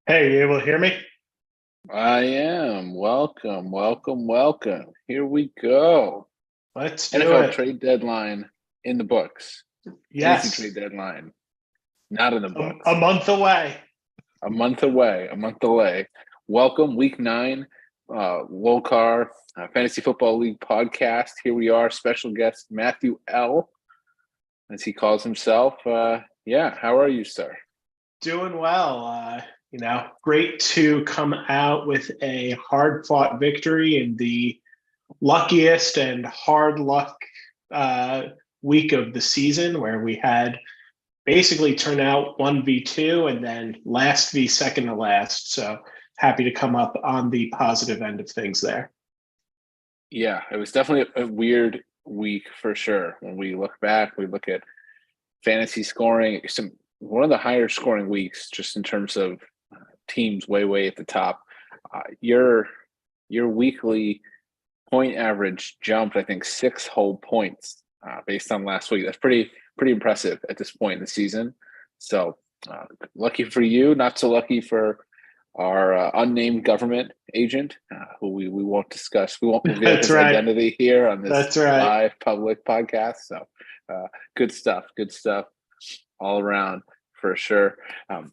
Hey, you able to hear me? I am. Welcome, welcome, welcome. Here we go. Let's do NFL it. trade deadline in the books. Fantasy trade Yes, deadline not in the a books. month away. A month away. A month away. Welcome, week 9, Wolcar Fantasy Football League podcast. Here we are. Special guest Matthew L, as he calls himself. Yeah, how are you, sir? Doing well. Great to come out with a hard fought victory in the luckiest and hard luck uh, week of the season, where we had basically turn out 1v2 and then last v second to last. So happy to come up on the positive end of things there. Yeah, it was definitely a weird week for sure. When we look back, we look at fantasy scoring, one of the higher scoring weeks, just in terms of teams way at the top. Your weekly point average jumped, I think, 6 whole points based on last week. That's pretty impressive at this point in the season. So lucky for you, not so lucky for our unnamed government agent, who we won't discuss. We won't reveal That's his right. identity here on this That's right. live public podcast. So good stuff. Good stuff all around for sure. Um,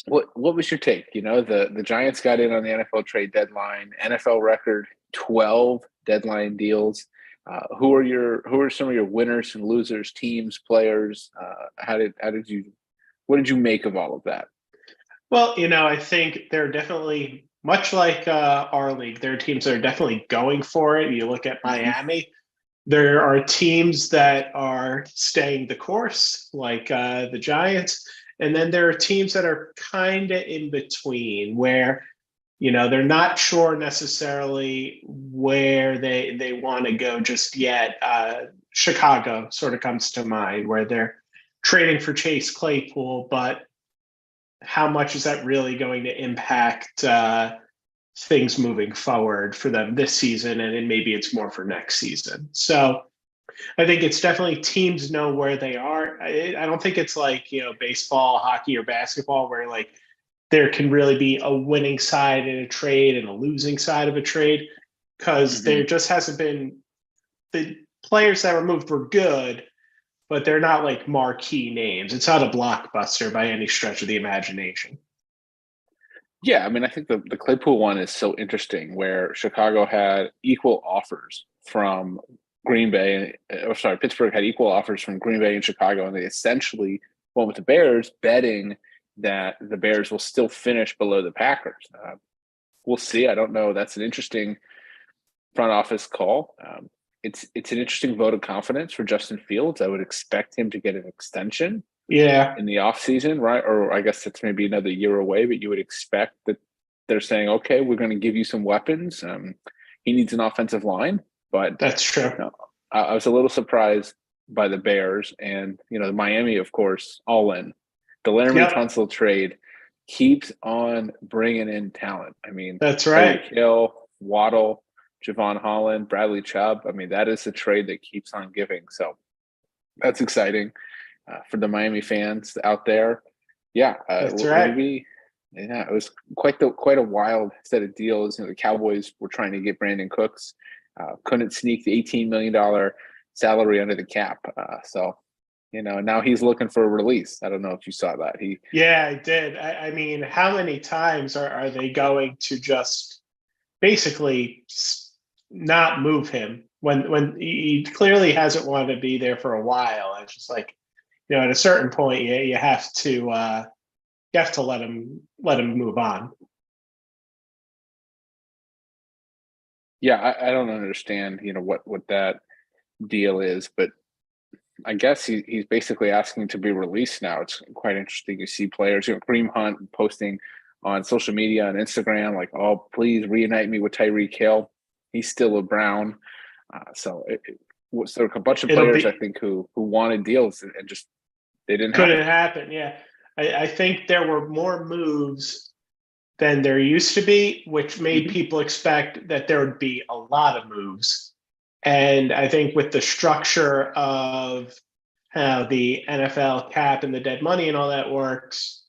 what was your take? The Giants got in on the NFL trade deadline, NFL record 12 deadline deals. Who are some of your winners and losers, teams, players? How did you what did you make of all of that? Well, I think they're definitely much like our league. There are teams that are definitely going for it. You look at Mm-hmm. Miami. There are teams that are staying the course, like the Giants, and then there are teams that are kind of in between, where they're not sure necessarily where they want to go just yet. Chicago sort of comes to mind, where they're trading for Chase Claypool, but how much is that really going to impact things moving forward for them this season? And then maybe it's more for next season. So I think it's definitely teams know where they are. I don't think it's like, baseball, hockey, or basketball, where like there can really be a winning side in a trade and a losing side of a trade, because Mm-hmm. there just hasn't been the players that were moved were good, but they're not like marquee names. It's not a blockbuster by any stretch of the imagination. Yeah, I mean, I think the Claypool one is so interesting, where Chicago had equal offers from Green Bay, or sorry, Pittsburgh had equal offers from Green Bay and Chicago, and they essentially went with the Bears, betting that the Bears will still finish below the Packers. We'll see. I don't know. That's an interesting front office call. It's an interesting vote of confidence for Justin Fields. I would expect him to get an extension Yeah, in the offseason, right? Or I guess it's maybe another year away, but you would expect that they're saying, okay, we're going to give you some weapons. He needs an offensive line, but that's true. I was a little surprised by the Bears and, the Miami, of course, all in. The Laramie Yep, Tunsil trade keeps on bringing in talent. I mean, that's right. Tyreek Hill, Waddle, Javon Holland, Bradley Chubb. I mean, that is a trade that keeps on giving. So that's exciting for the Miami fans out there. Yeah, That's we're right. gonna be. Yeah, it was quite a wild set of deals. The Cowboys were trying to get Brandon Cooks, couldn't sneak the $18 million salary under the cap. Now he's looking for a release. I don't know if you saw that. Yeah, I did. I mean, how many times are they going to just basically not move him when he clearly hasn't wanted to be there for a while? It's just like, at a certain point, you have to let him move on. Yeah, I don't understand. What that deal is, but I guess he's basically asking to be released now. It's quite interesting. You see players, Kareem Hunt posting on social media and Instagram, like, "Oh, please reunite me with Tyreek Hill. He's still a Brown." So it was there a bunch of It'll players I be think who wanted deals and just they didn't couldn't happen. happen. Yeah, I think there were more moves than there used to be, which made Hmm. people expect that there would be a lot of moves. And I think with the structure of how the NFL cap and the dead money and all that works,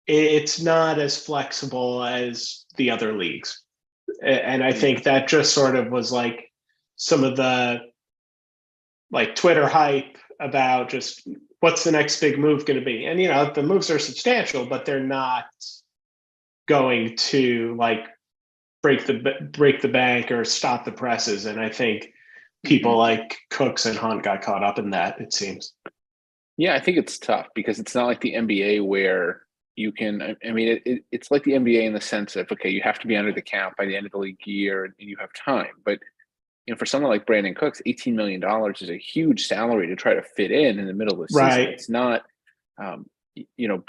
it's not as flexible as the other leagues. And I Yeah. think that just sort of was like some of the like Twitter hype about just what's the next big move going to be. And, the moves are substantial, but they're not going to like break the bank or stop the presses. And I think people Mhm. like Cooks and Hunt got caught up in that, it seems. Yeah, I think it's tough because it's not like the NBA where you can. I mean, it's like the NBA in the sense of okay, you have to be under the cap by the end of the league year, and you have time. But for someone like Brandon Cooks, $18 million is a huge salary to try to fit in the middle of the season. Right. It's not,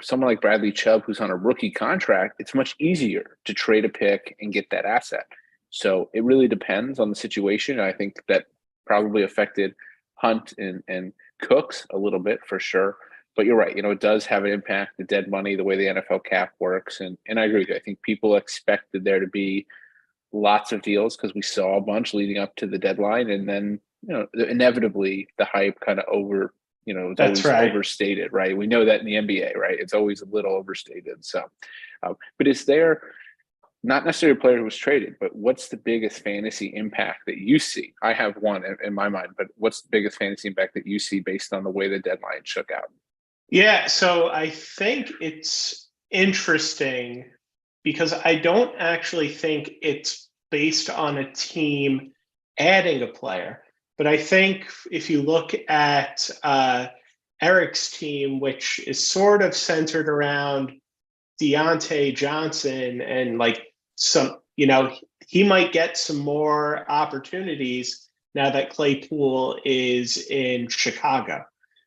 someone like Bradley Chubb who's on a rookie contract. It's much easier to trade a pick and get that asset. So it really depends on the situation. I think that probably affected Hunt and Cooks a little bit for sure. But you're right. It does have an impact, the dead money, the way the NFL cap works. And I agree with you. I think people expected there to be lots of deals because we saw a bunch leading up to the deadline. And then, inevitably the hype kind of it's That's always right. overstated, right? We know that in the NBA, right? It's always a little overstated. So, but is there not necessarily a player who was traded, but what's the biggest fantasy impact that you see? I have one in my mind, but what's the biggest fantasy impact that you see based on the way the deadline shook out? Yeah, so I think it's interesting because I don't actually think it's based on a team adding a player. But I think if you look at Eric's team, which is sort of centered around Deontay Johnson and like he might get some more opportunities now that Claypool is in Chicago.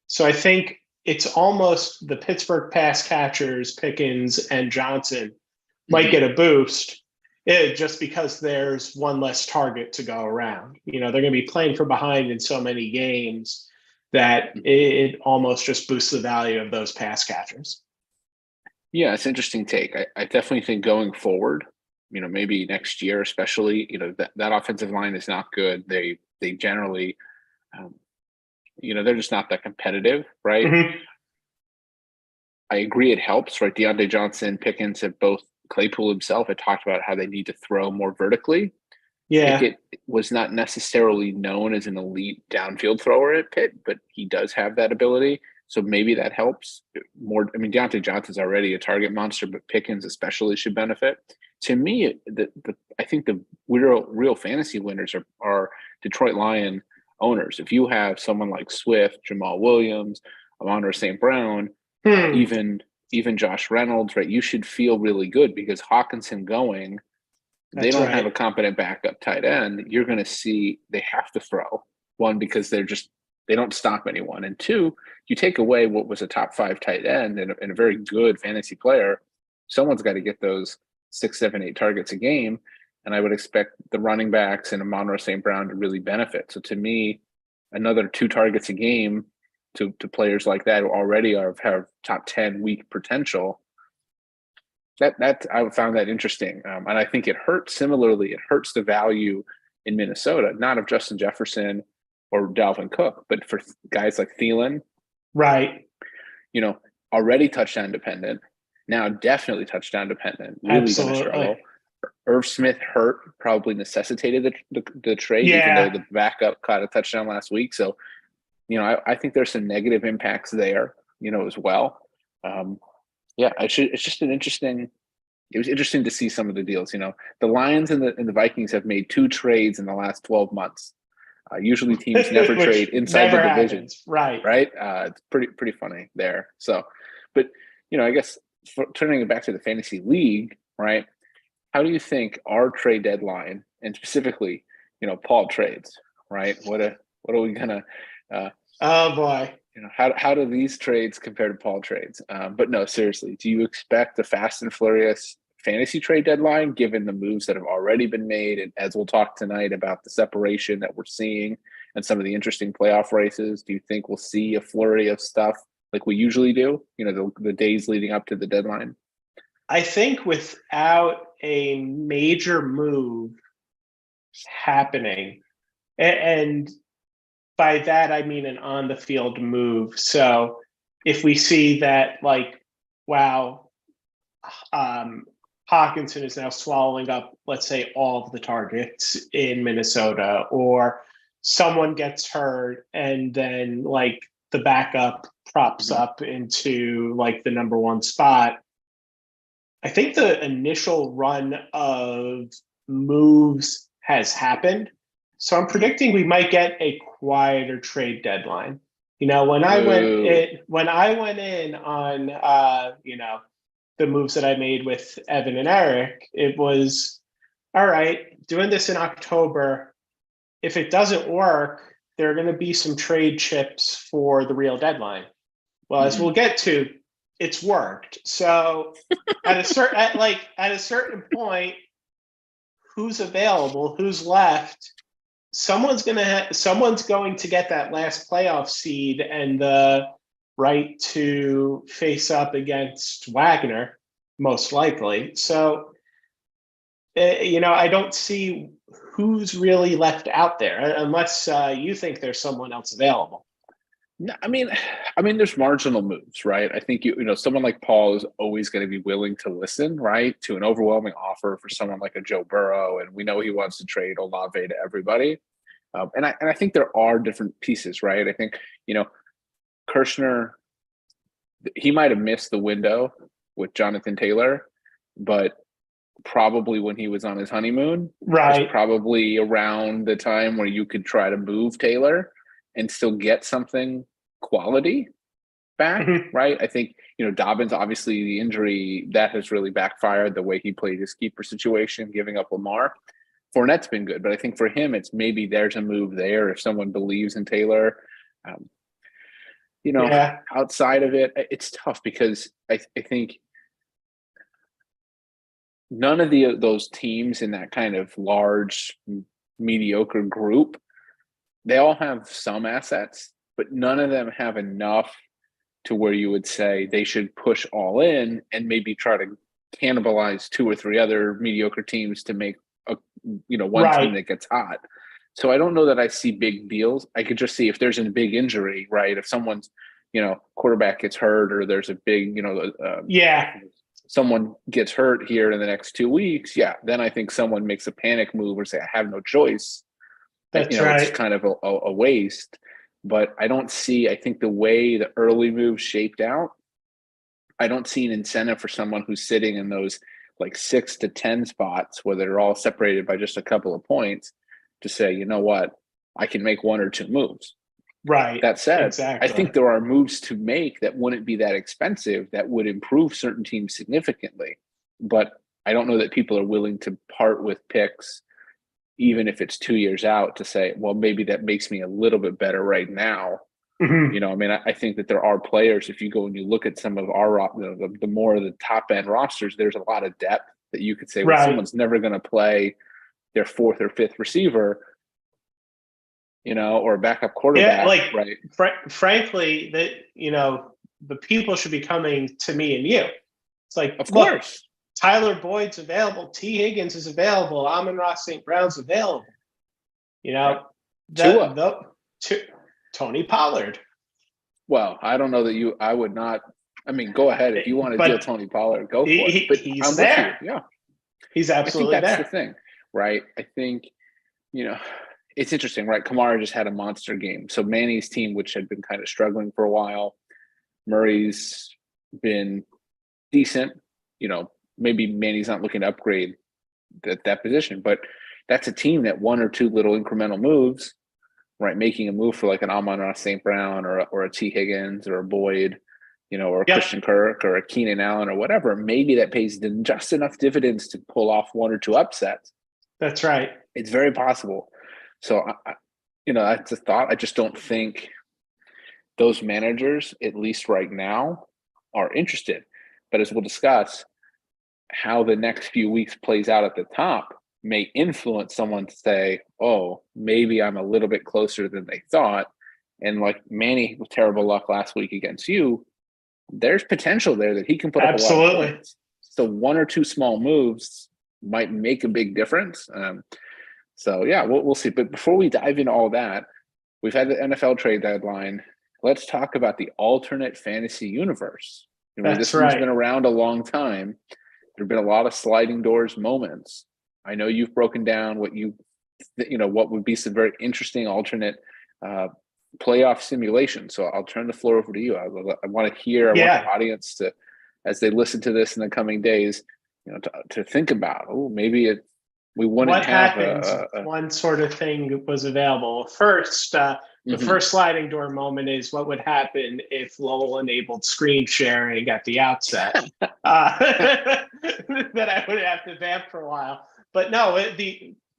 So I think it's almost the Pittsburgh pass catchers, Pickens and Johnson, might Mm-hmm. get a boost just because there's one less target to go around. They're going to be playing from behind in so many games that it almost just boosts the value of those pass catchers. Yeah, it's an interesting take. I definitely think going forward, maybe next year, especially, that offensive line is not good. They generally, um, they're just not that competitive, right? Mm-hmm. I agree it helps, right? Deontay Johnson, Pickens have both Claypool himself had talked about how they need to throw more vertically. Yeah, Pickett was not necessarily known as an elite downfield thrower at Pitt, but he does have that ability. So maybe that helps more. I mean, Deontay Johnson's already a target monster, but Pickens especially should benefit. To me, I think the real fantasy winners are Detroit Lion owners. If you have someone like Swift, Jamal Williams, Amon St. Brown, hmm. even Josh Reynolds, right? You should feel really good because Hawkinson going, they That's don't have a right. competent backup tight end. You're going to see they have to throw one because they don't stop anyone, and two, you take away what was a top 5 tight end and a very good fantasy player. Someone's got to get those 6, 7, 8 targets a game, and I would expect the running backs and Amon St. Brown to really benefit. So to me, another 2 targets a game to players like that who already have top 10 week potential. That I found that interesting, and I think it hurts. Similarly, it hurts the value in Minnesota, not of Justin Jefferson or Dalvin Cook, but for guys like Thielen, Right. you know, already touchdown dependent, now definitely touchdown dependent, really going to Absolutely. struggle. Irv Smith hurt probably necessitated the trade, even though Yeah. the backup caught a touchdown last week. So, I think there's some negative impacts there, as well. Um, yeah, it's just an interesting. It was interesting to see some of the deals. The Lions and the Vikings have made 2 trades in the last 12 months. Usually, teams never trade Which inside the never division, happens. Right. right? It's pretty funny there. So, but I guess turning it back to the fantasy league, right? How do you think our trade deadline and specifically, Paul trades, right? What are we gonna uh, Oh boy. how do these trades compare to Paul trades? But no, seriously, do you expect a fast and furious fantasy trade deadline given the moves that have already been made? And as we'll talk tonight about the separation that we're seeing and some of the interesting playoff races, do you think we'll see a flurry of stuff like we usually do, the days leading up to the deadline? I think without a major move happening, and by that I mean an on the field move. So if we see that, like, wow, um, Hawkinson is now swallowing up, let's say, all of the targets in Minnesota, or someone gets hurt and then like the backup props Mhm. up into like the number one spot. I think the initial run of moves has happened. So I'm Mhm. predicting we might get a quieter trade deadline. Boo. When I went in on the moves that I made with Evan and Eric, it was all right, doing this in October. If it doesn't work, there are going to be some trade chips for the real deadline. Well, as we'll Mhm. get to, it's worked. So at a certain point, who's available, who's left, someone's going to get that last playoff seed and the right to face up against Wagner, most likely. So I don't see who's really left out there unless you think there's someone else available. No, I mean, there's marginal moves, right? I think someone like Paul is always going to be willing to listen, right, to an overwhelming offer for someone like a Joe Burrow, and we know he wants to trade Olave to everybody. And I think there are different pieces, right? I think Kirshner, he might have missed the window with Jonathan Taylor, but probably when he was on his honeymoon is Right. probably around the time where you could try to move Taylor and still get something quality back, Mhm. right? I think, Dobbins, obviously the injury that has really backfired the way he played his keeper situation, giving up Lamar. Fournette's been good, but I think for him, it's maybe there's a move there if someone believes in Taylor. Um, you know, Yeah. outside of it, it's tough because I think none of those teams in that kind of large mediocre group, they all have some assets, but none of them have enough to where you would say they should push all in and maybe try to cannibalize two or three other mediocre teams to make a one team Right. that gets hot. So I don't know that I see big deals. I could just see if there's a big injury, right? If someone's quarterback gets hurt or there's a big Yeah. someone gets hurt here in the next 2 weeks, yeah, then I think someone makes a panic move or say I have no choice. That's It's right. kind of a waste. But I don't see. I think the way the early moves shaped out, I don't see an incentive for someone who's sitting in those like 6 to 10 spots where they're all separated by just a couple of points to say, you know what, I can make one or two moves. Right. That said, I Exactly. think there are moves to make that wouldn't be that expensive that would improve certain teams significantly. But I don't know that people are willing to part with picks, even if it's 2 years out, to say, well, maybe that makes me a little bit better right now. Mhm. I think that there are players. If you go and you look at some of our the more of the top end rosters, there's a lot of depth that you could say, well, Right. someone's never going to play their fourth or fifth receiver, or a backup Yeah. quarterback, Like, right? frankly, that the people should be coming to me and you. It's like, Of look, course, Tyler Boyd's available. T. Higgins is available. Amon-Ra St. Brown's available. You right? know, Tua. the to Tony Pollard. Well, I don't know that I would not. I mean, go ahead if you want to deal But Tony Pollard, go for it. But he's I'm with you. there. Yeah, He's I think absolutely that's the there. thing, right? I think you know, it's interesting, right? Kamara just had a monster game. So Manny's team, which had been kind of struggling for a while, Murray's been decent. Maybe Manny's not looking to upgrade that position, but that's a team that one or two little incremental moves, right? Making a move for like an Amon-Ra St. Brown or a T. Higgins or a Boyd, or a Yep, Christian Kirk or a Keenan Allen or whatever, maybe that pays just enough dividends to pull off one or two upsets. that's right. It's very possible. So, that's a thought. I just don't think those managers, at least right now, are interested. But as we'll discuss, how the next few weeks plays out at the top may influence someone to say, oh, maybe I'm a little bit closer than they thought. And like Manny with terrible luck last week against you, there's potential there that he can put up a lot of Absolutely. points. So one or two small moves might make a big difference. So yeah, we'll see. But before we dive into all that, we've had the NFL trade deadline. Let's talk about the alternate fantasy universe. That's This one's been right. around a long time. There have been a lot of sliding doors moments. I know you've broken down what what would be some very interesting alternate playoff simulations. So I'll turn the floor over to you. I want to hear. I want Yeah. the audience to, as they listen to this in the coming days, to think about. Oh, maybe we wouldn't What have happens? a One sort of thing was available. First, the mhm. first sliding door moment is what would happen if Lowell enabled screen sharing at the outset. That I would have to vamp for a while. But no,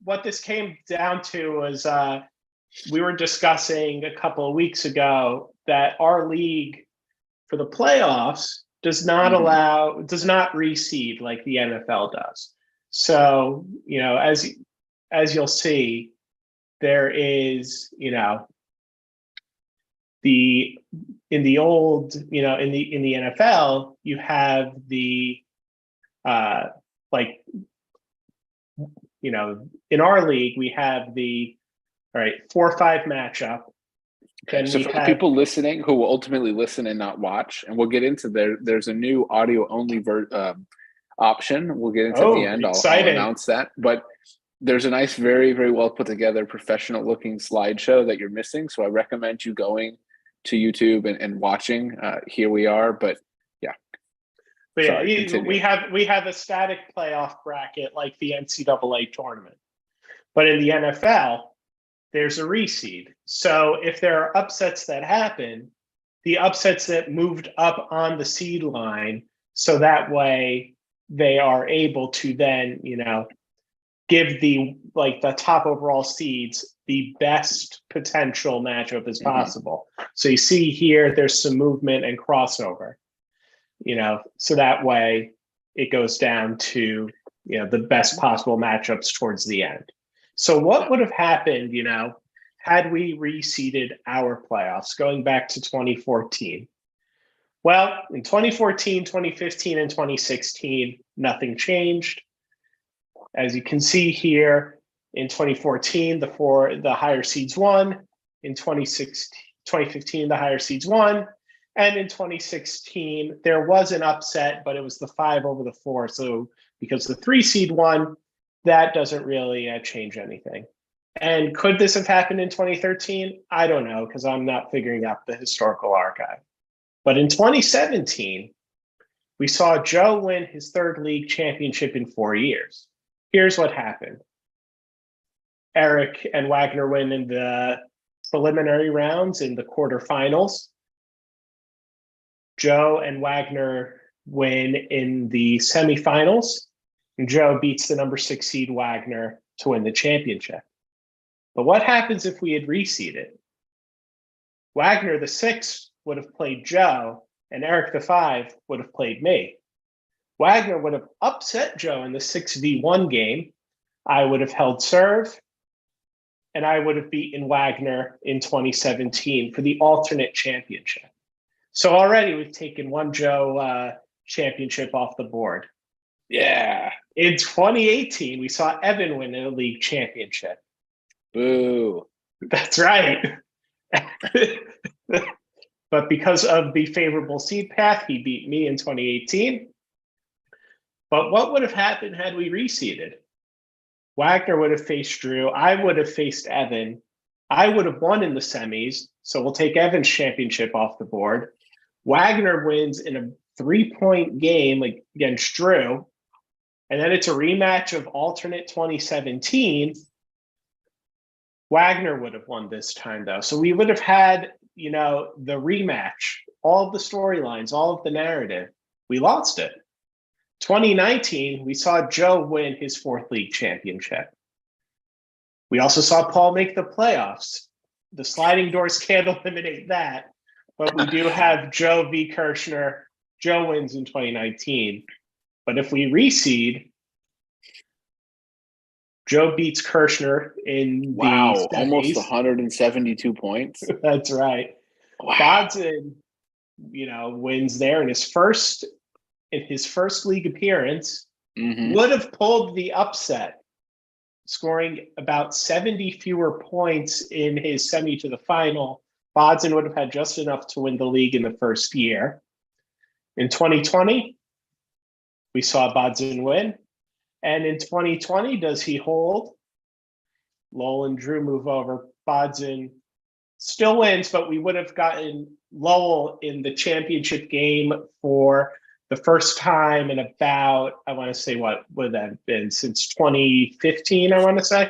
what this came down to was we were discussing a couple of weeks ago that our league for the playoffs does not reseed like the NFL does. So, as you'll see, there is, the in the old, in the NFL, you have the like, in our league, we have the 4-5 matchup. Then So we for the have people listening who will ultimately listen and not watch, and we'll get into there's a new audio only option. We'll get into at the end. I'll exciting. announce that. But there's a nice, very, very well put together, professional looking slideshow that you're missing. So I recommend you going to YouTube and watching. Here we are. But yeah, But sorry, yeah, continue. we have a static playoff bracket like the NCAA tournament. But in the NFL, there's a reseed. So if there are upsets that happen, the upsets that moved up on the seed line, so that way they are able to then, give the top overall seeds the best potential matchup as possible. So you see here, there's some movement and crossover, so that way it goes down to, the best possible matchups towards the end. So what would have happened, had we reseeded our playoffs going back to 2014? Well, in 2014, 2015, and 2016, nothing changed. As you can see here, in 2014, the higher seeds won. In 2015, the higher seeds won. And in 2016, there was an upset, but it was the 5 over the 4. So because the 3 seed won, that doesn't really change anything. And could this have happened in 2013? I don't know, because I'm not figuring out the historical archive. But in 2017, we saw Joe win his 3rd league championship in 4 years. Here's what happened. Eric and Wagner win in the preliminary rounds in the quarterfinals. Joe and Wagner win in the semifinals. And Joe beats the number 6 seed Wagner to win the championship. But what happens if we had reseeded? Wagner, the 6, would have played Joe, and Eric, the 5, would have played me. Wagner would have upset Joe in the 6v1 game. I would have held serve, and I would have beaten Wagner in 2017 for the alternate championship. So already we've taken one Joe championship off the board. Yeah. In 2018, we saw Evan win a league championship. Boo. That's right. But because of the favorable seed path, he beat me in 2018. But what would have happened had we reseeded? Wagner would have faced Drew. I would have faced Evan. I would have won in the semis. So we'll take Evan's championship off the board. Wagner wins in a 3-point game against Drew. And then it's a rematch of alternate 2017. Wagner would have won this time, though. So we would have had, the rematch, all of the storylines, all of the narrative. We lost it. 2019, we saw Joe win his 4th league championship. We also saw Paul make the playoffs. The sliding doors can't eliminate that, but we do have Joe v. Kirshner. Joe wins in 2019. But if we reseed, Joe beats Kirshner in the semis. Almost 172 points. That's right. Wow. Bodson, wins there in his first league appearance. Would have pulled the upset, scoring about 70 fewer points in his semi to the final. Bodson would have had just enough to win the league in the first year. In 2020, we saw Bodzin win. And in 2020, does he hold? Lowell and Drew move over. Bodzin still wins, but we would have gotten Lowell in the championship game for the first time in about, I want to say, what would that have been, since 2015, I want to say?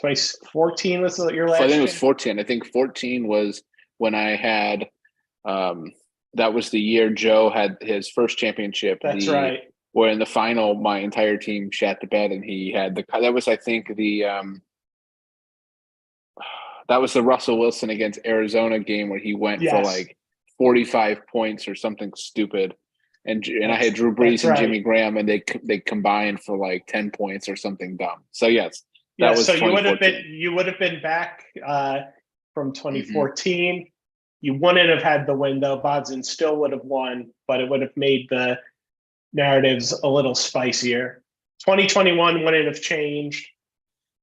2014 was your last So I think it was game? 14. I think 14 was when I had that was the year Joe had his first championship. That's right. Where in the final, my entire team shat the bed, and he had that was, I think, that was the Russell Wilson against Arizona game where he went for like 45 points or something stupid, and I had Drew Brees and Jimmy Graham, and they combined for like 10 points or something dumb. So yes, that was. So you would have been back from 2014. Mm-hmm. You wouldn't have had the win though. Bodzin still would have won, but it would have made the narratives a little spicier. 2021 wouldn't have changed.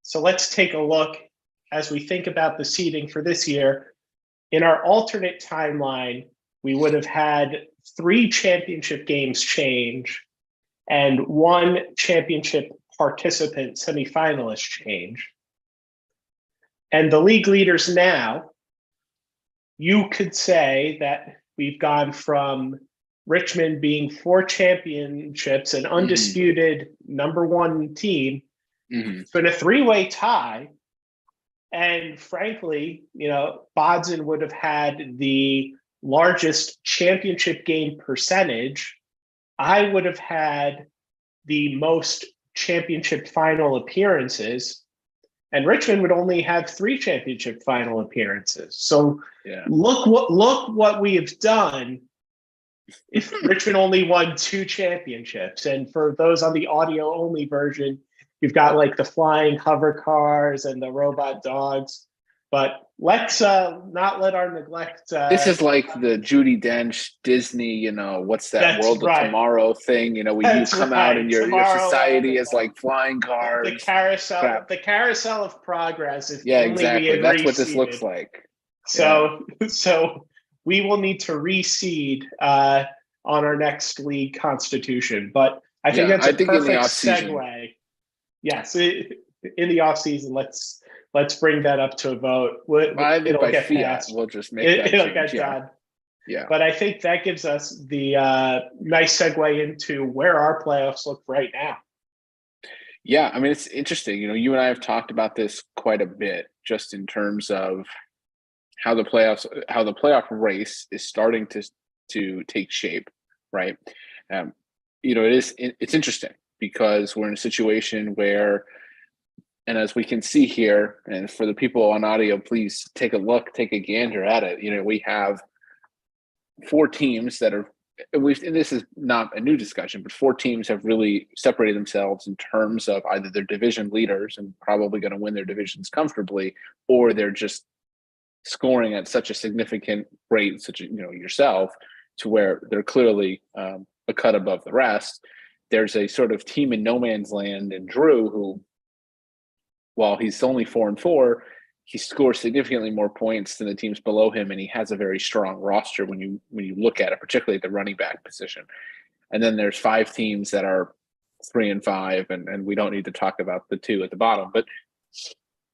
So let's take a look as we think about the seeding for this year. In our alternate timeline, we would have had 3 championship games change and 1 championship participant semifinalist change. And the league leaders now, you could say that we've gone from Richmond being 4 championships and undisputed number 1 team. It's been a 3-way tie. And frankly, Bodzin would have had the largest championship game percentage. I would have had the most championship final appearances, and Richmond would only have 3 championship final appearances. So look what we have done if Richmond only won 2 championships. And for those on the audio only version, you've got like the flying hover cars and the robot dogs. But let's not let our neglect. This is like the Judi Dench Disney, what's that World of Tomorrow thing? Where you come out and your society is like flying cars. The carousel of progress. Exactly. That's what this looks like. So we will need to reseed on our next league constitution. But I think that's a perfect segue. Yes, in the off season, let's bring that up to a vote. It'll get passed. We'll just make that it'll get done. Yeah. But I think that gives us the nice segue into where our playoffs look right now. Yeah, I mean, it's interesting. You and I have talked about this quite a bit, just in terms of how the playoff race is starting to take shape, right? It's interesting because we're in a situation where, and as we can see here, and for the people on audio, please take a gander at it. We have 4 teams that are, and this is not a new discussion, but 4 teams have really separated themselves in terms of either their division leaders and probably going to win their divisions comfortably, or they're just scoring at such a significant rate, such as yourself, to where they're clearly a cut above the rest. There's a sort of team in no man's land in Drew, who, while he's only 4-4, he scores significantly more points than the teams below him, and he has a very strong roster when you look at it, particularly at the running back position. And then there's 5 teams that are 3-5, and we don't need to talk about the 2 at the bottom. But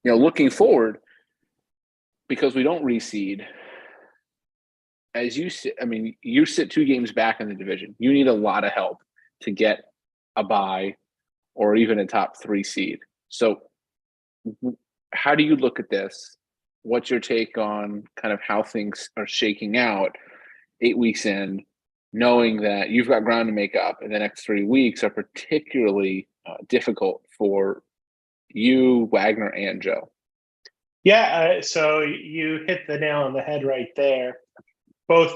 looking forward, because we don't reseed, as you sit, you sit 2 games back in the division. You need a lot of help to get a bye or even a top 3 seed. So how do you look at this? What's your take on kind of how things are shaking out 8 weeks in, knowing that you've got ground to make up, and the next 3 weeks are particularly difficult for you, Wagner, and Joe? Yeah, so you hit the nail on the head right there. Both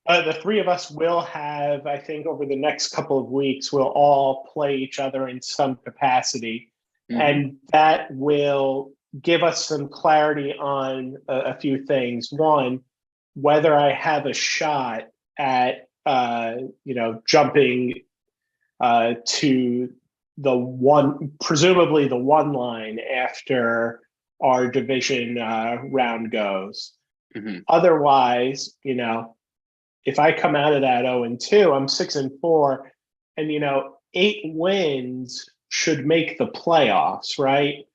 the 3 of us will have, I think, over the next couple of weeks, we'll all play each other in some capacity. Mm-hmm. And that will give us some clarity on a few things. One, whether I have a shot at, jumping to the one, presumably the 1 line after our division round goes. Mm-hmm. Otherwise, if I come out of that 0-2, I'm 6-4, and 8 wins should make the playoffs, right?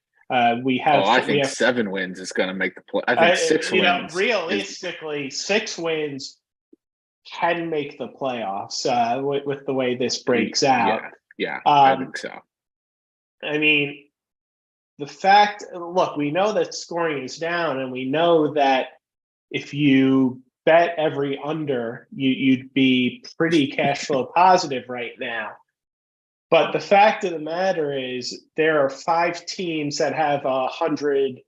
We Oh, have I we think have 7 wins is going to make the play. I think 6 wins is. realistically, 6 wins can make the playoffs with the way this breaks out. Yeah, I Um, think so. I mean, the fact, look, we know that scoring is down, and we know that if you bet every under, you'd be pretty cash flow positive right now. But the fact of the matter is, there are 5 teams that have 100+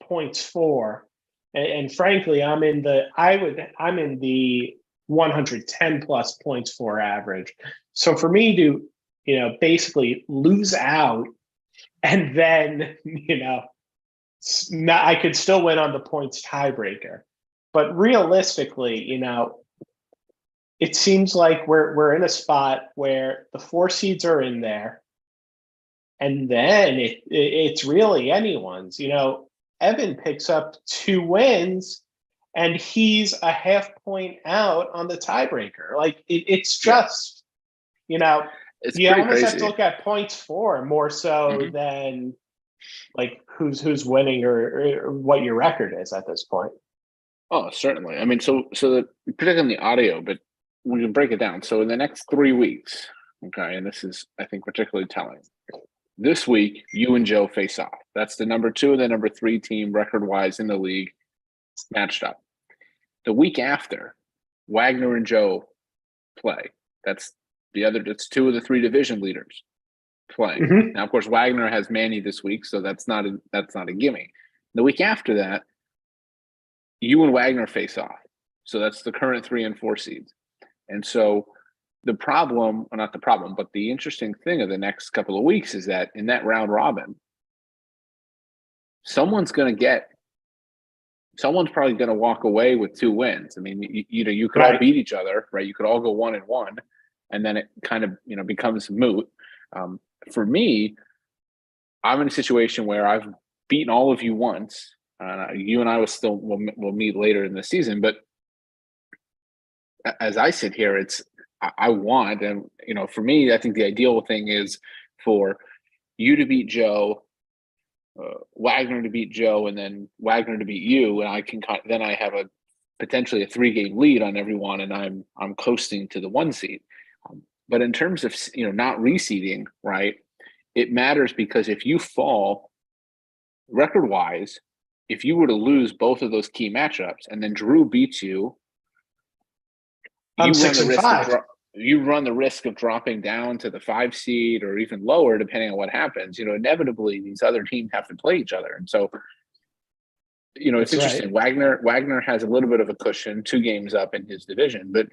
points for, and frankly, I'm in the 110+ points for average. So for me to, basically lose out, and then I could still win on the points tiebreaker. But realistically, it seems like we're in a spot where the 4 seeds are in there, and then it's really anyone's. Evan picks up 2 wins, and he's a half point out on the tiebreaker. Like it's Yeah, just, it's you pretty almost have to crazy. look at points for more so than like who's winning or what your record is at this point. Oh, certainly. I mean, so particularly in the audio, but we can break it down. So in the next 3 weeks, okay, and this is, I think, particularly telling. This week, you and Joe face off. That's the number 2 and the number 3 team record-wise in the league matched up. The week after, Wagner and Joe play. That's 2 of the 3 division leaders playing. Mm-hmm. Now, of course, Wagner has Manny this week, so that's not a gimme. The week after that, you and Wagner face off. So that's the current 3 and 4 seeds. And so the problem, or not the problem, but the interesting thing of the next couple of weeks is that in that round robin, someone's probably going to walk away with 2 wins. I mean, you could all beat each other, right? You could all go 1-1, and then it kind of, becomes moot. For me, I'm in a situation where I've beaten all of you once. You and I will meet later in the season, but as I sit here, I want, and for me, I think the ideal thing is for you to beat Joe, Wagner to beat Joe, and then Wagner to beat you, and then I have potentially a 3-game lead on everyone, and I'm coasting to the 1 seed. But in terms of not reseeding, right, it matters because if you fall record wise, if you were to lose both of those key matchups, and then Drew beats you. I'm 6-5. You run the risk of dropping down to the 5 seed or even lower, depending on what happens. Inevitably these other teams have to play each other, and so it's interesting. Right. Wagner has a little bit of a cushion, 2 games up in his division, but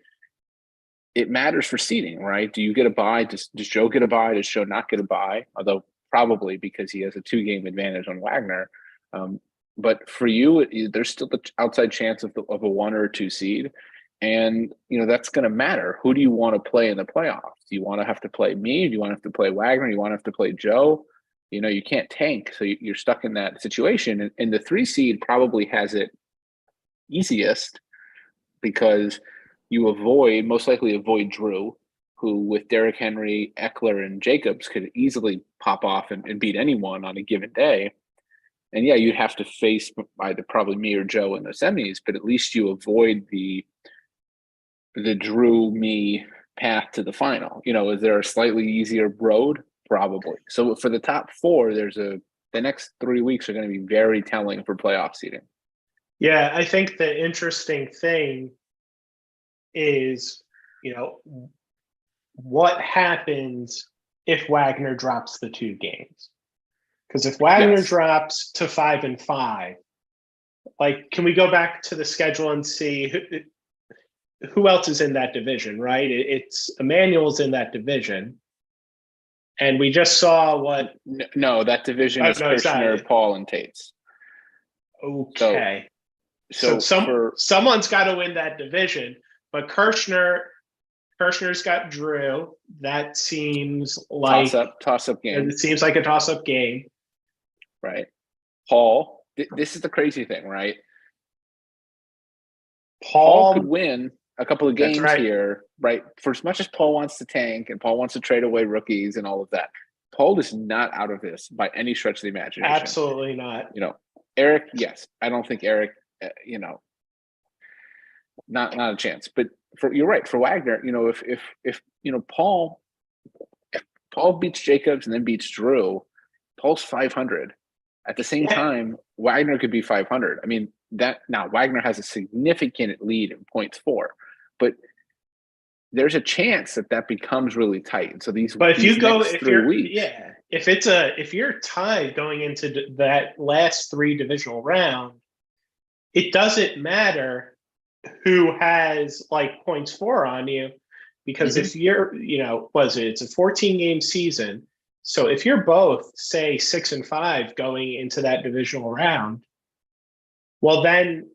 it matters for seeding, right? Do you get a bye? Does Joe get a bye? Does Joe not get a bye? Although probably because he has a 2-game advantage on Wagner. But for you, there's still the outside chance of a 1 or a 2 seed. And, that's going to matter. Who do you want to play in the playoffs? Do you want to have to play me? Do you want to have to play Wagner? Do you want to have to play Joe? You can't tank. So you're stuck in that situation. And the 3 seed probably has it easiest because you most likely avoid Drew, who with Derrick Henry, Eckler, and Jacobs could easily pop off and beat anyone on a given day. And yeah, you'd have to face either probably me or Joe in the semis, but at least you avoid the Drew me path to the final. Is there a slightly easier road? Probably. So for the top 4, the next 3 weeks are going to be very telling for playoff seeding. Yeah, I think the interesting thing is, what happens if Wagner drops the 2 games? Because if Wagner drops to 5-5, like, can we go back to the schedule and see who else is in that division, right? It's Emmanuel's in that division. And we just saw what... No, that division is Kirshner, Paul, and Tates. Okay. So someone's got to win that division, but Kirshner's got Drew. That seems like toss-up game. It seems like a toss-up game. Right. Paul, this is the crazy thing, right? Paul could Paul, win a couple of that's games right. here, right? For as much as Paul wants to tank and Paul wants to trade away rookies and all of that, Paul is not out of this by any stretch of the imagination. Absolutely not. You know, Eric, yes, I don't think Eric, not a chance. But you're right, for Wagner, if Paul beats Jacobs and then beats Drew, Paul's 500. At the same Yeah, time, Wagner could be 500. I mean, that now Wagner has a significant lead in points for, but there's a chance that becomes really tight. And so but if you go, next if 3 weeks, if you're tied going into that last three divisional round, it doesn't matter who has like points for on you, because mm-hmm. if you're, it's a 14 game season. So if you're both, say, 6-5 going into that divisional round, well, then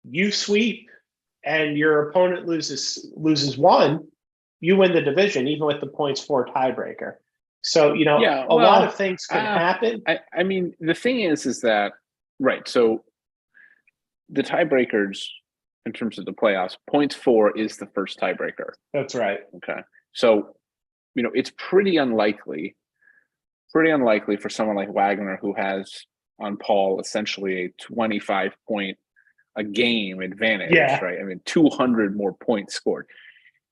you sweep and your opponent loses one, you win the division, even with the points for tiebreaker. So, Yeah, a lot well, of things could happen. I mean, the thing is that, right, so the tiebreakers in terms of the playoffs, points for is the first tiebreaker. That's right. Okay. So, it's pretty unlikely for someone like Wagner, who has on Paul essentially a 25 point a game advantage, Yeah, right? I mean, 200 more points scored.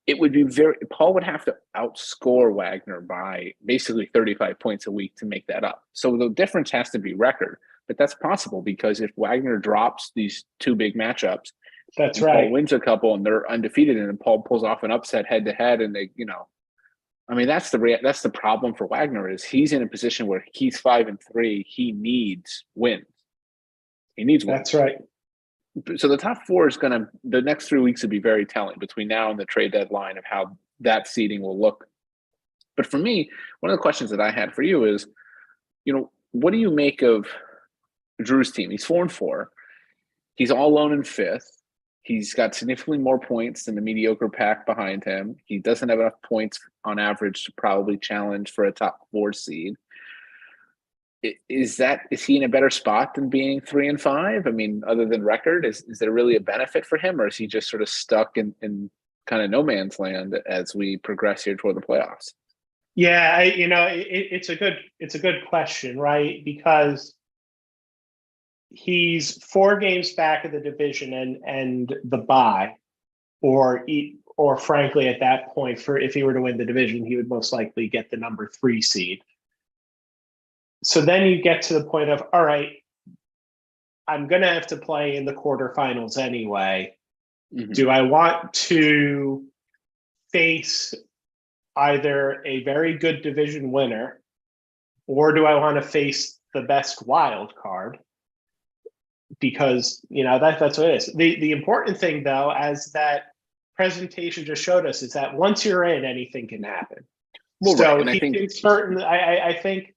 It would be Paul would have to outscore Wagner by basically 35 points a week to make that up. So the difference has to be record, but that's possible because if Wagner drops these two big matchups that's and Paul right. wins a couple and they're undefeated, and then Paul pulls off an upset head to head, and I mean, that's the problem for Wagner is he's in a position where he's 5-3. He needs wins. He needs wins. That's right. So the top four is the next 3 weeks will be very telling between now and the trade deadline of how that seeding will look. But for me, one of the questions that I had for you is, what do you make of Drew's team? He's 4-4. He's all alone in fifth. He's got significantly more points than the mediocre pack behind him. He doesn't have enough points on average to probably challenge for a top four seed. Is he in a better spot than being 3-5? I mean, other than record, is there really a benefit for him, or is he just sort of stuck in kind of no man's land as we progress here toward the playoffs? Yeah, it's a good question, right? Because he's 4 games back of the division and the bye, or frankly, at that point, for if he were to win the division, he would most likely get the number 3 seed. So then you get to the point of, all right, I'm going to have to play in the quarterfinals anyway. Mm-hmm. Do I want to face either a very good division winner, or do I want to face the best wild card? Because, that's what it is. The important thing, though, as that presentation just showed us, is that once you're in, anything can happen. Well, so right. And I think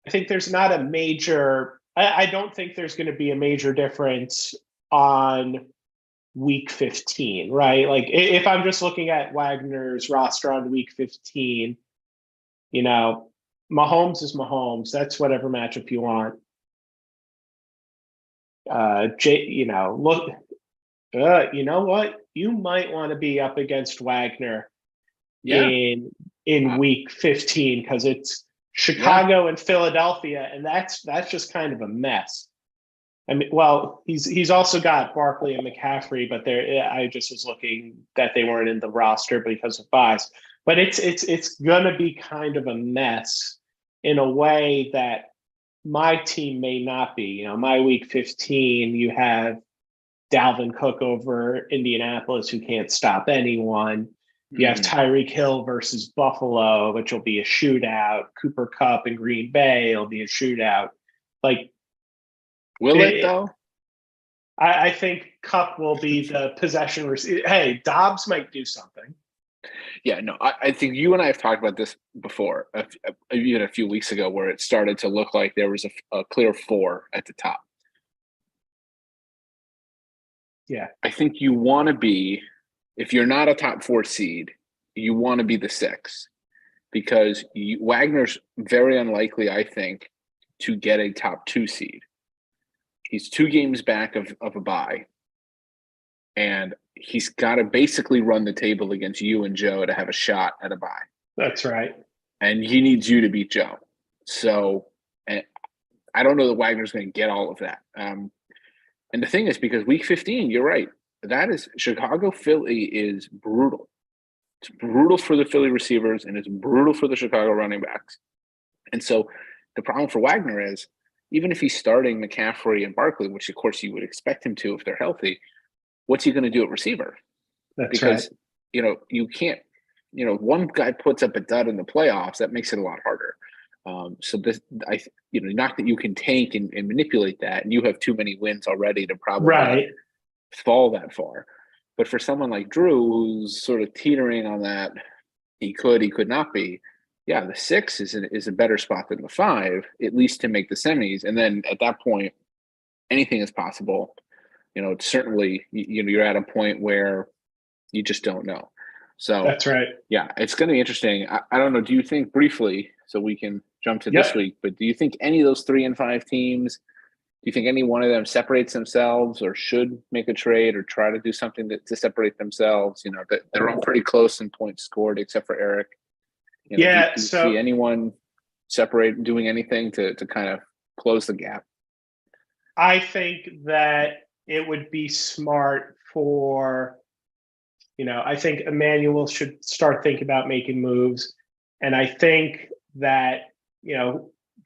I think there's not a major. I don't think there's going to be a major difference on week 15, right? Like if I'm just looking at Wagner's roster on week 15, Mahomes is Mahomes. That's whatever matchup you want. Look, you know what? You might want to be up against Wagner in week 15, because it's Chicago and Philadelphia, and that's just kind of a mess. I mean, well, he's also got Barkley and McCaffrey, but I just was looking that they weren't in the roster because of buys. But it's gonna be kind of a mess in a way that my team may not be. My week 15, you have Dalvin Cook over Indianapolis, who can't stop anyone. You have Tyreek Hill versus Buffalo, which will be a shootout. Cooper Kupp and Green Bay will be a shootout. Like, will it though? I think Kupp will be the possession receiver. Hey, Dobbs might do something. Yeah, no, I think you and I have talked about this before, even a few weeks ago, where it started to look like there was a clear 4 at the top. Yeah. I think you want to be, if you're not a top 4 seed, you want to be the 6, because Wagner's very unlikely, I think, to get a top 2 seed. He's 2 games back of a bye. and he's got to basically run the table against you and Joe to have a shot at a bye. That's right. And he needs you to beat Joe. So and I don't know that Wagner's going to get all of that. And the thing is, because week 15, you're right. That is Chicago Philly is brutal. It's brutal for the Philly receivers and it's brutal for the Chicago running backs. And so the problem for Wagner is even if he's starting McCaffrey and Barkley, which of course you would expect him to if they're healthy, what's he going to do at receiver? That's Because, right. You can't, one guy puts up a dud in the playoffs, that makes it a lot harder. So this, not that you can tank and manipulate that, and you have too many wins already to probably Right. fall that far. But for someone like Drew, who's sort of teetering on that, he could not be. Yeah, the 6 is a better spot than the 5, at least to make the semis. And then at that point, anything is possible. Certainly, you're at a point where you just don't know. So That's right. yeah, it's going to be interesting. I don't know. Do you think briefly, so we can jump to this Yep. week, but do you think any of those 3 and 5 teams, do you think any one of them separates themselves or should make a trade or try to do something to separate themselves? They're all pretty close in points scored, except for Eric. Do Yeah. you see So anyone doing anything to kind of close the gap? I think that it would be smart for, I think Emmanuel should start thinking about making moves. And I think that,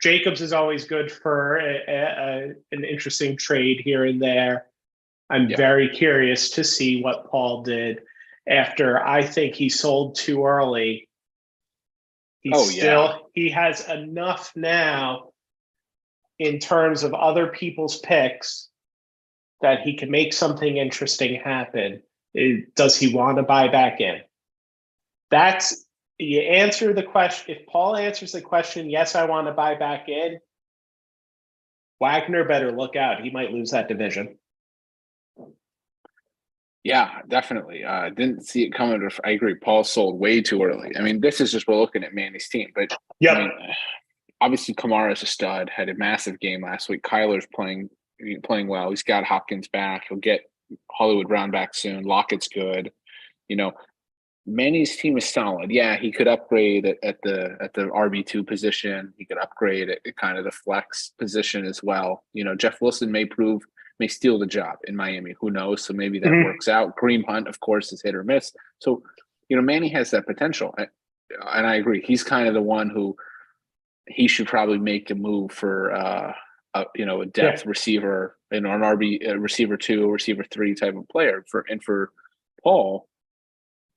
Jacobs is always good for an interesting trade here and there. I'm Yeah. very curious to see what Paul did after I think he sold too early. He has enough now in terms of other people's picks that he can make something interesting happen. Does he want to buy back in? You answer the question. If Paul answers the question, yes, I want to buy back in, Wagner better look out. He might lose that division. Yeah, definitely. Didn't see it coming. I agree. Paul sold way too early. I mean, this is just we're looking at Manny's team, but Yep. I mean, obviously Kamara's a stud. Had a massive game last week. Kyler's playing well. He's got Hopkins back. He'll get Hollywood Brown back soon. Lockett's good. Manny's team is solid. Yeah, he could upgrade at the RB2 position. He could upgrade at kind of the flex position as well. Jeff Wilson may steal the job in Miami. Who knows? So maybe that works out. Kareem Hunt, of course, is hit or miss. So, Manny has that potential. And I agree. He's kind of the one who he should probably make a move for a depth receiver and an RB receiver 2, receiver 3 type of player for Paul.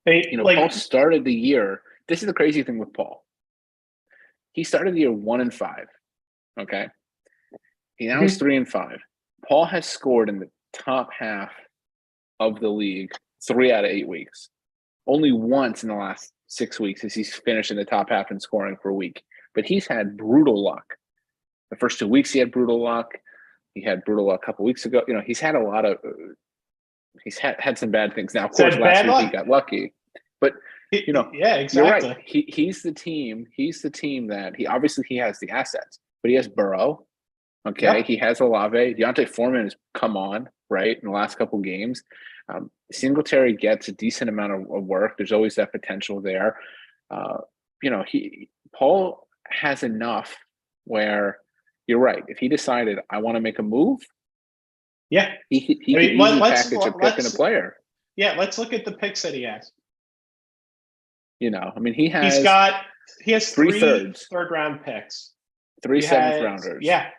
Paul started the year. This is the crazy thing with Paul. He started the year 1-5. Okay. He now is 3-5. Paul has scored in the top half of the league 3 out of 8 weeks. Only once in the last 6 weeks has he finished in the top half and scoring for a week. But he's had brutal luck. The first 2 weeks he had brutal luck. He had brutal luck a couple weeks ago. He's had a lot of he's had some bad things. Now, of course, last week he got lucky. But yeah, exactly. You're right. He's the team. He's the team that he has the assets, but he has Burrow. Okay, yep. He has Olave. Deontay Foreman has come on right in the last couple games. Singletary gets a decent amount of work. There's always that potential there. Paul has enough where you're right. If he decided I want to make a move, yeah, he could easily package a pick and a player. Yeah, let's look at the picks that he has. He has 3 third-round picks, 3 seventh-rounders. Yeah.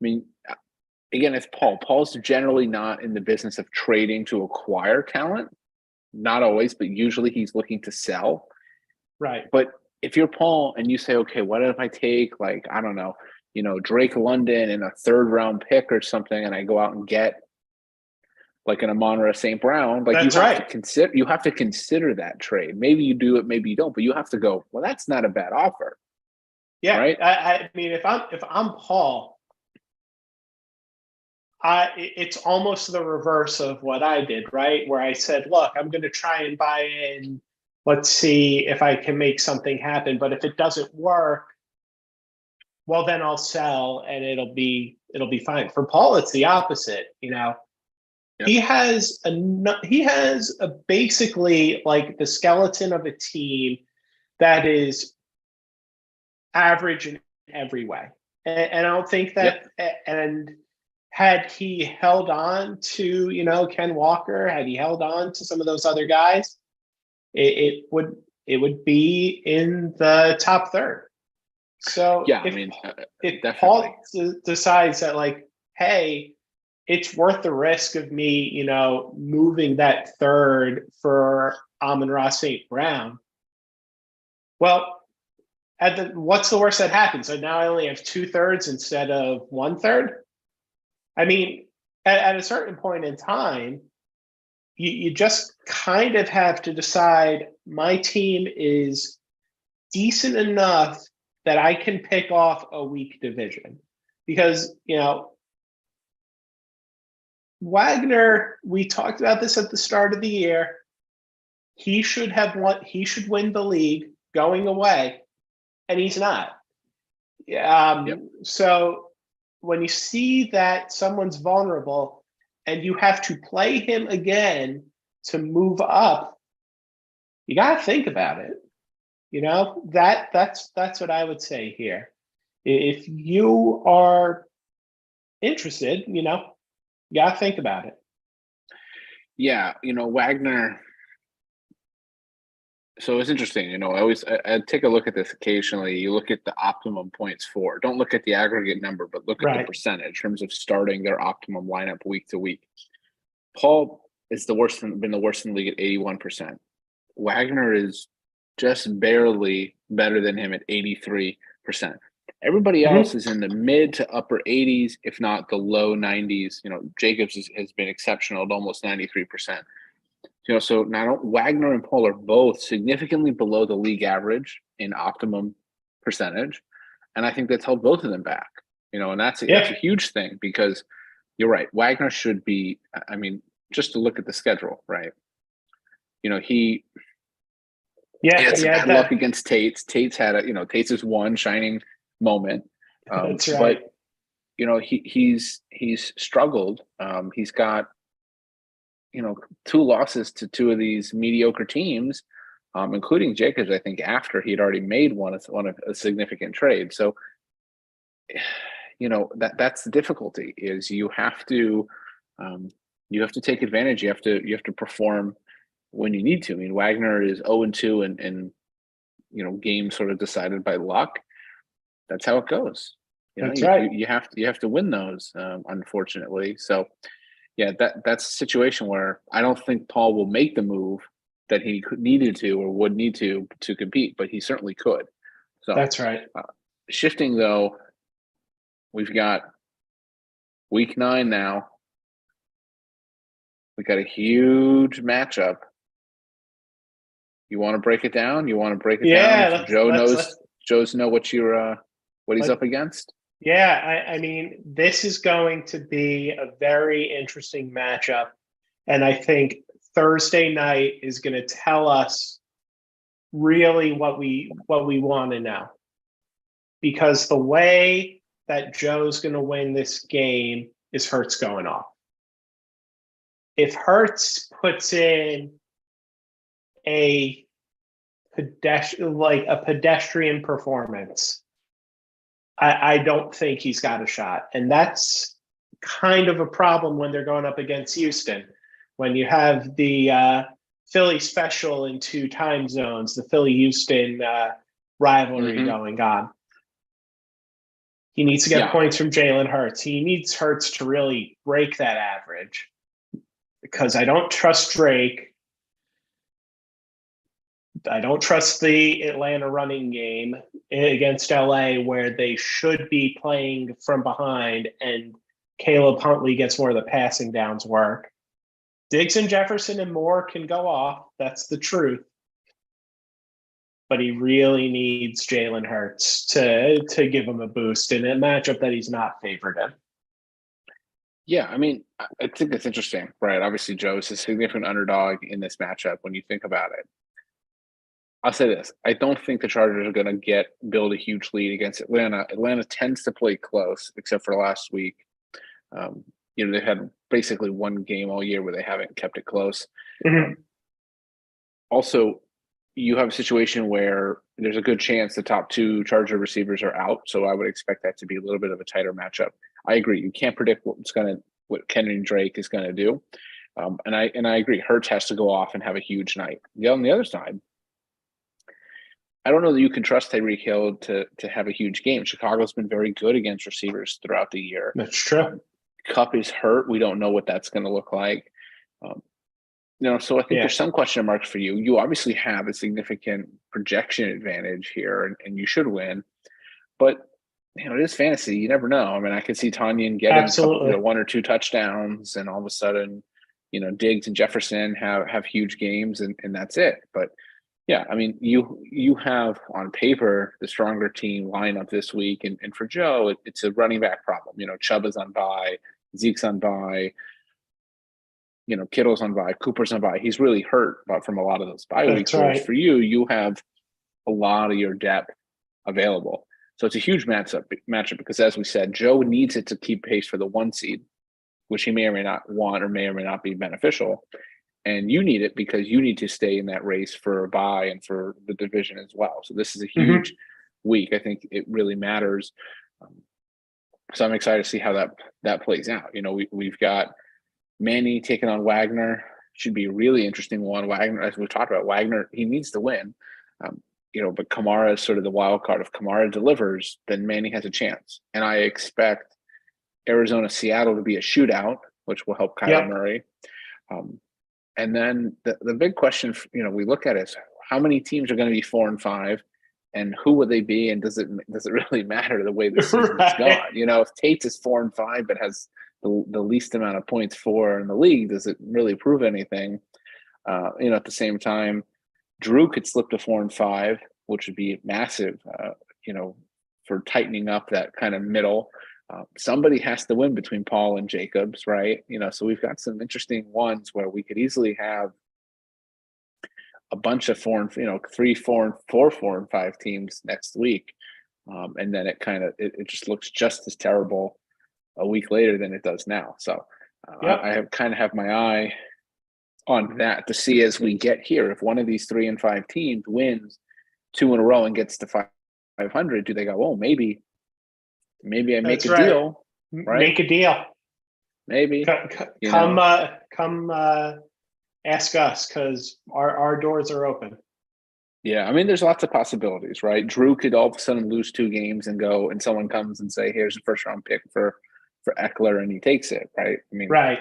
Again, it's Paul. Paul's generally not in the business of trading to acquire talent. Not always, but usually he's looking to sell. Right. But if you're Paul and you say, okay, what if I take I don't know, Drake London and a 3rd-round pick or something, and I go out and get an Amon-Ra St. Brown, you have to consider that trade. Maybe you do it, maybe you don't, but you have to go, well, that's not a bad offer. Yeah. Right. I mean, if I'm Paul, it's almost the reverse of what I did, right? Where I said, look, I'm going to try and buy in. Let's see if I can make something happen. But if it doesn't work, well, then I'll sell and it'll be fine. For Paul, it's the opposite. Yep. he has a basically like the skeleton of a team that is average in every way. And I don't think Yep. that, and had he held on to, Ken Walker, had he held on to some of those other guys, it would be in the top third. So Yeah. I mean, if definitely. Paul decides that, like, hey, it's worth the risk of me, moving that third for Amon-Ra St. Brown. Well, what's the worst that happens? So now I only have 2/3 instead of 1/3. I mean, at a certain point in time, you just kind of have to decide my team is decent enough that I can pick off a weak division. Because, Wagner, we talked about this at the start of the year. He should win the league going away, and he's not. Yep. So when you see that someone's vulnerable and you have to play him again to move up, you got to think about it. That's what I would say here. If you are interested, you got to think about it. Yeah. Wagner. So it's interesting. I take a look at this occasionally. You look at the optimum points for. Don't look at the aggregate number, but look at the Right. percentage in terms of starting their optimum lineup week to week. Paul is been the worst in the league at 81%. Wagner is just barely better than him at 83%. Everybody else Mm-hmm. is in the mid to upper 80s, if not the low 90s. Jacobs has been exceptional at almost 93%. So now Wagner and Paul are both significantly below the league average in optimum percentage, and I think that's held both of them back. And that's a huge thing because you're right. Wagner should be. I mean, just to look at the schedule, right? He had some bad luck against Tate's. Tate's had Tate's one shining moment. That's right. But he's struggled. He's got 2 losses to 2 of these mediocre teams, including Jacobs. I think after he'd already made one of a significant trade. So that's the difficulty is you have to take advantage. You have to perform when you need to. I mean, Wagner is 0-2 and games sort of decided by luck. That's how it goes. That's right. You have to win those, unfortunately. So yeah, that's a situation where I don't think Paul will make the move that he needed to or would need to compete, but he certainly could. So that's right. Shifting though, we've got week 9 now. We got a huge matchup. You want to break it down? You want to break it down? Joe's know what he's up against. Yeah, I mean, this is going to be a very interesting matchup. And I think Thursday night is going to tell us really what we want to know. Because the way that Joe's going to win this game is Hurts going off. If Hurts puts in a pedestrian performance, I don't think he's got a shot. And that's kind of a problem when they're going up against Houston. When you have the Philly special in 2 time zones, the Philly-Houston rivalry going on. He needs to get points from Jalen Hurts. He needs Hurts to really break that average because I don't trust Drake. I don't trust the Atlanta running game against LA where they should be playing from behind and Caleb Huntley gets more of the passing downs work. Diggs and Jefferson and Moore can go off. That's the truth. But he really needs Jalen Hurts to give him a boost in a matchup that he's not favored in. Yeah, I mean, I think that's interesting, right? Obviously, Joe's a significant underdog in this matchup when you think about it. I'll say this. I don't think the Chargers are going to build a huge lead against Atlanta. Atlanta tends to play close, except for last week. They've had basically one game all year where they haven't kept it close. Mhm. Also, you have a situation where there's a good chance the top two Charger receivers are out, so I would expect that to be a little bit of a tighter matchup. I agree. You can't predict what Kenyon Drake is gonna do, and I agree. Hurts has to go off and have a huge night. On the other side, I don't know that you can trust Tyreek Hill to have a huge game. Chicago's been very good against receivers throughout the year. That's true. Cup is hurt. We don't know what that's going to look like. Um, so I think there's some question marks for you. You obviously have a significant projection advantage here, and you should win. But it is fantasy. You never know. I mean, I could see Tanyan getting Absolutely. one or two touchdowns, and all of a sudden, Diggs and Jefferson have huge games, and that's it. But yeah, I mean, you have on paper the stronger team lineup this week, and for Joe, it's a running back problem. Chubb is on bye, Zeke's on bye, Kittle's on bye, Cooper's on bye. He's really hurt, but from a lot of those bye weeks. Whereas for you have a lot of your depth available. So it's a huge matchup because, as we said, Joe needs it to keep pace for the 1 seed, which he may or may not want or may or may not be beneficial. And you need it because you need to stay in that race for a bye and for the division as well. So this is a huge week. I think it really matters. So I'm excited to see how that plays out. We've got Manny taking on Wagner. Should be a really interesting one. Wagner, as we talked about, Wagner, he needs to win. But Kamara is sort of the wild card. If Kamara delivers, then Manny has a chance. And I expect Arizona-Seattle to be a shootout, which will help Kyler Murray. And then the big question, we look at is how many teams are going to be 4-5, and who would they be, and does it really matter the way the season is gone? If Tate is 4-5 but has the least amount of points for in the league, does it really prove anything? At the same time, Drew could slip to 4-5, which would be massive, for tightening up that kind of middle. Somebody has to win between Paul and Jacobs, right? So we've got some interesting ones where we could easily have a bunch of 3, 4, 4, 5 teams next week. And then it just looks just as terrible a week later than it does now. So I have my eye on that to see as we get here, if one of these 3 and 5 teams wins 2 in a row and gets to 500, do they go, oh, maybe I make a deal, right? Make a deal. Maybe. Come ask us, because our doors are open. Yeah, I mean, there's lots of possibilities, right? Drew could all of a sudden lose 2 games and go, and someone comes and say, here's a first-round pick for Eckler, and he takes it, right? I mean, right.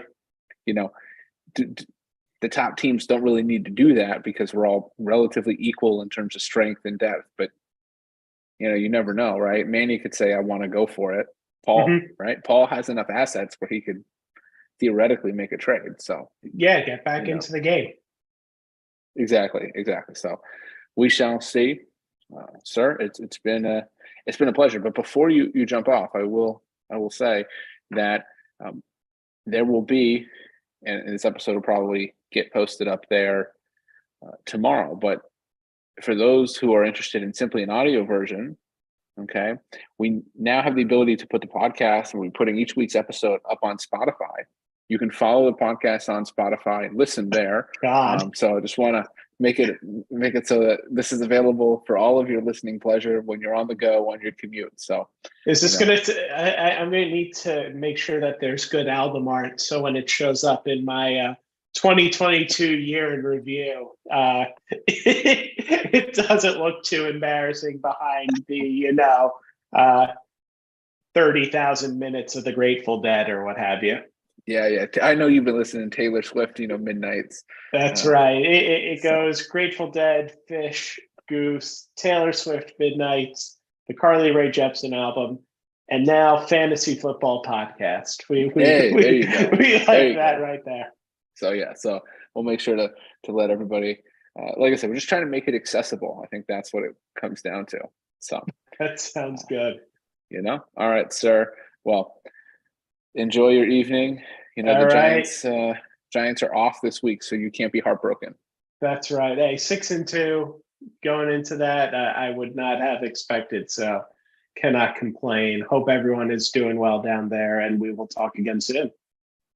The top teams don't really need to do that because we're all relatively equal in terms of strength and depth. But, you never know, right? Manny could say, I want to go for it. Paul, right? Paul has enough assets where he could theoretically make a trade. So, get back into the game. Exactly. So we shall see. Sir, it's been a pleasure. But before you jump off, I will say that there will be, and this episode will probably get posted up there tomorrow. But for those who are interested in simply an audio version, okay, we now have the ability to put the podcast, and we're putting each week's episode up on Spotify. You can follow the podcast on Spotify and listen there. So I just want to make it so that this is available for all of your listening pleasure when you're on the go, on your commute. So is this I'm going to need to make sure that there's good album art, so when it shows up in my 2022 year in review, it doesn't look too embarrassing behind the 30,000 minutes of the Grateful Dead or what have you. Yeah. I know you've been listening to Taylor Swift, Midnights. That's right. It goes Grateful Dead, Fish, Goose, Taylor Swift, Midnights, the Carly Rae Jepsen album, and now Fantasy Football Podcast. We like that right there. So we'll make sure to let everybody, like I said, we're just trying to make it accessible. I think that's what it comes down to. So that sounds good. All right, sir. Well, enjoy your evening. The Giants are off this week, so you can't be heartbroken. That's right. Hey, 6-2 going into that, I would not have expected. So cannot complain. Hope everyone is doing well down there, and we will talk again soon.